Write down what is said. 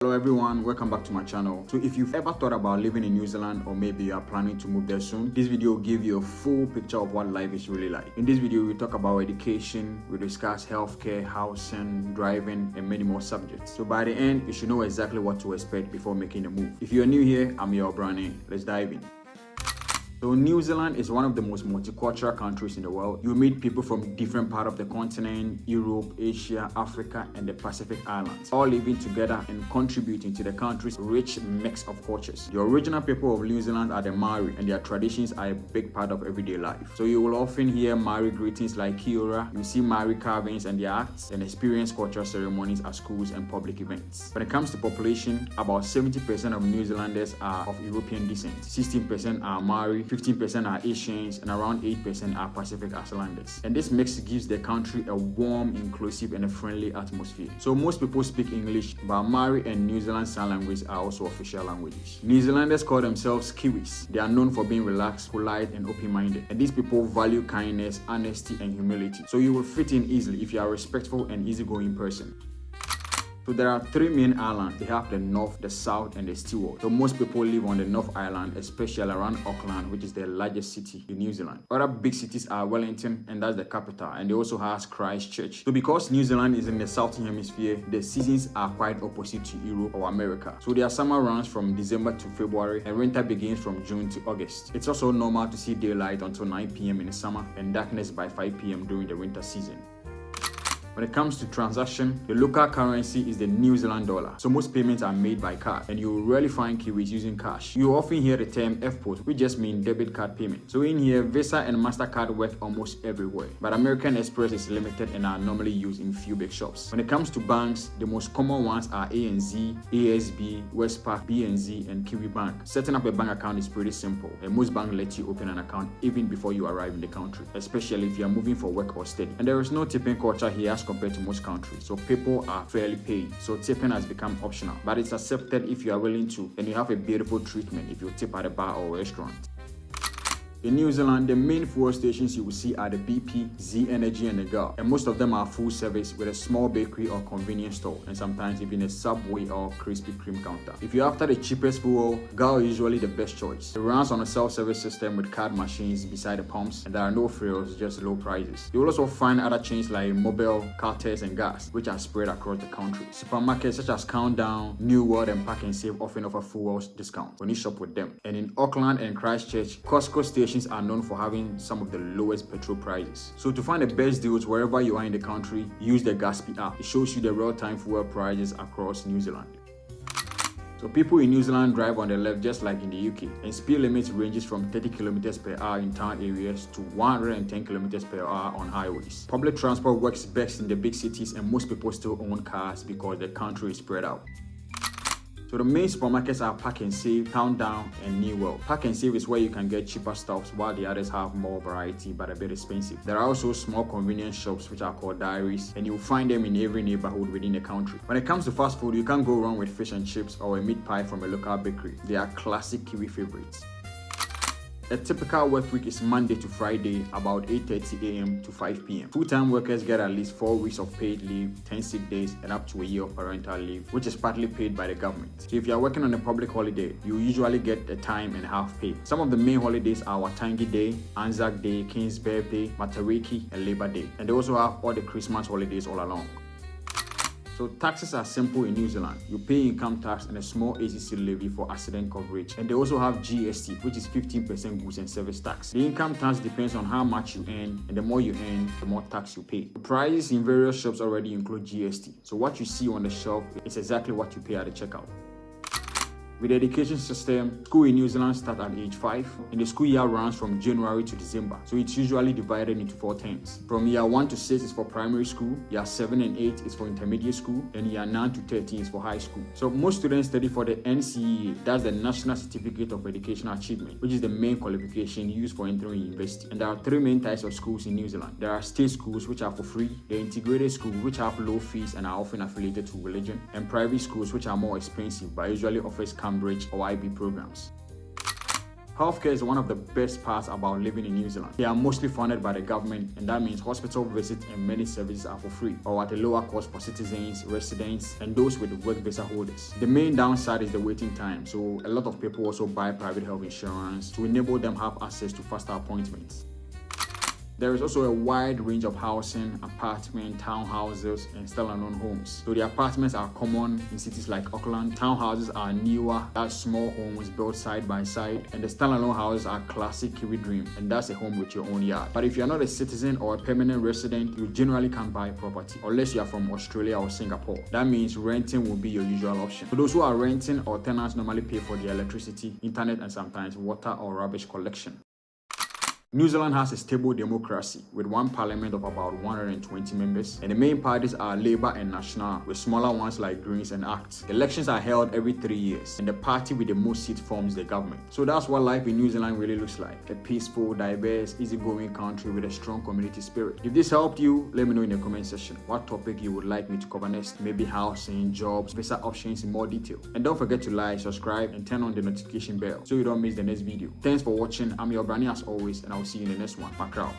Hello everyone, welcome back to my channel. So if you've ever thought about living in New Zealand or maybe you are planning to move there soon, this video will give you a full picture of what life is really like. In this video, we talk about education, we discuss healthcare, housing, driving, and many more subjects. So by the end, you should know exactly what to expect before making a move. If you are new here, I'm your Brani. Let's dive in. So New Zealand is one of the most multicultural countries in the world. You meet people from different parts of the continent, Europe, Asia, Africa, and the Pacific Islands, all living together and contributing to the country's rich mix of cultures. The original people of New Zealand are the Maori, and their traditions are a big part of everyday life. So you will often hear Maori greetings like Kia ora, you see Maori carvings and their arts, and experience cultural ceremonies at schools and public events. When it comes to population, about 70% of New Zealanders are of European descent, 16% are Maori, 15% are Asians, and around 8% are Pacific Islanders. And this mix gives the country a warm, inclusive, and a friendly atmosphere. So most people speak English, but Maori and New Zealand Sign Language are also official languages. New Zealanders call themselves Kiwis. They are known for being relaxed, polite, and open-minded. And these people value kindness, honesty, and humility. So you will fit in easily if you are a respectful and easygoing person. So there are three main islands. They have the North, the South, and the Stewart. So most people live on the North Island, especially around Auckland, which is the largest city in New Zealand. Other big cities are Wellington, and that's the capital, and they also has Christchurch. So because New Zealand is in the Southern Hemisphere, the seasons are quite opposite to Europe or America. So their summer runs from December to February, and winter begins from June to August. It's also normal to see daylight until 9 p.m. in the summer and darkness by 5 p.m. during the winter season. When it comes to transaction, the local currency is the New Zealand dollar. So most payments are made by card, and you will rarely find Kiwis using cash. You often hear the term FPOS, which just means debit card payment. So in here, Visa and MasterCard work almost everywhere, but American Express is limited and are normally used in few big shops. When it comes to banks, the most common ones are ANZ, ASB, Westpac, BNZ, and Kiwi Bank. Setting up a bank account is pretty simple, and most banks let you open an account even before you arrive in the country, especially if you are moving for work or study. And there is no tipping culture here as compared to most countries, so people are fairly paid, so tipping has become optional, but it's accepted if you are willing to, and you have a beautiful treatment if you tip at a bar or restaurant. In New Zealand, the main fuel stations you will see are the BP, Z Energy, and the Girl, and most of them are full service with a small bakery or convenience store, and sometimes even a Subway or Krispy Kreme counter. If you're after the cheapest fuel, Girl is usually the best choice. It runs on a self-service system with card machines beside the pumps, and there are no frills, just low prices. You will also find other chains like Mobile, Carters, and Gas, which are spread across the country. Supermarkets such as Countdown, New World, and Pack and Save often offer fuel discounts when you shop with them. And in Auckland and Christchurch, Costco stations are known for having some of the lowest petrol prices. So to find the best deals wherever you are in the country, use the Gatsby app. It shows you the real-time fuel prices across New Zealand. So people in New Zealand drive on the left just like in the UK, and speed limits ranges from 30 km per hour in town areas to 110 km per hour on highways. Public transport works best in the big cities, and most people still own cars because the country is spread out. So the main supermarkets are Pack and Save, Countdown, and New World. Pack and Save is where you can get cheaper stuff, while the others have more variety but a bit expensive. There are also small convenience shops which are called diaries, and you'll find them in every neighborhood within the country. When it comes to fast food, you can't go wrong with fish and chips or a meat pie from a local bakery. They are classic Kiwi favorites. A typical work week is Monday to Friday, about 8:30 a.m. to 5 p.m. Full-time workers get at least 4 weeks of paid leave, 10 sick days, and up to a year of parental leave, which is partly paid by the government. So if you are working on a public holiday, you usually get a time and a half pay. Some of the main holidays are Watangi Day, Anzac Day, King's Birthday, Matariki, and Labor Day. And they also have all the Christmas holidays all along. So taxes are simple in New Zealand. You pay income tax and a small ACC levy for accident coverage. And they also have GST, which is 15% goods and service tax. The income tax depends on how much you earn, and the more you earn, the more tax you pay. The prices in various shops already include GST. So what you see on the shelf is exactly what you pay at the checkout. With the education system, school in New Zealand starts at age 5, and the school year runs from January to December. So it's usually divided into 4 terms. From year 1 to 6 is for primary school, year 7 and 8 is for intermediate school, and year 9 to 13 is for high school. So most students study for the NCEA, that's the National Certificate of Educational Achievement, which is the main qualification used for entering university. And there are 3 main types of schools in New Zealand. There are state schools, which are for free, the integrated schools, which have low fees and are often affiliated to religion, and private schools, which are more expensive but usually offers Cambridge or IB programs. Healthcare is one of the best parts about living in New Zealand. They are mostly funded by the government, and that means hospital visits and many services are for free or at a lower cost for citizens, residents, and those with work visa holders. The main downside is the waiting time, so a lot of people also buy private health insurance to enable them have access to faster appointments. There is also a wide range of housing, apartment, townhouses, and standalone homes. So the apartments are common in cities like Auckland. Townhouses are newer, that's small homes built side by side. And the standalone houses are classic Kiwi dream, and that's a home with your own yard. But if you're not a citizen or a permanent resident, you generally can't buy property unless you are from Australia or Singapore. That means renting will be your usual option. For those who are renting, or tenants normally pay for the electricity, internet, and sometimes water or rubbish collection. New Zealand has a stable democracy with one parliament of about 120 members, and the main parties are Labour and National, with smaller ones like Greens and ACT. Elections are held every 3 years, and the party with the most seats forms the government. So that's what life in New Zealand really looks like: a peaceful, diverse, easygoing country with a strong community spirit. If this helped you, let me know in the comment section what topic you would like me to cover next. Maybe housing, jobs, visa options in more detail. And don't forget to like, subscribe, and turn on the notification bell so you don't miss the next video. Thanks for watching. I'm your Brani as always, and I'll see you in the next one. Macrao.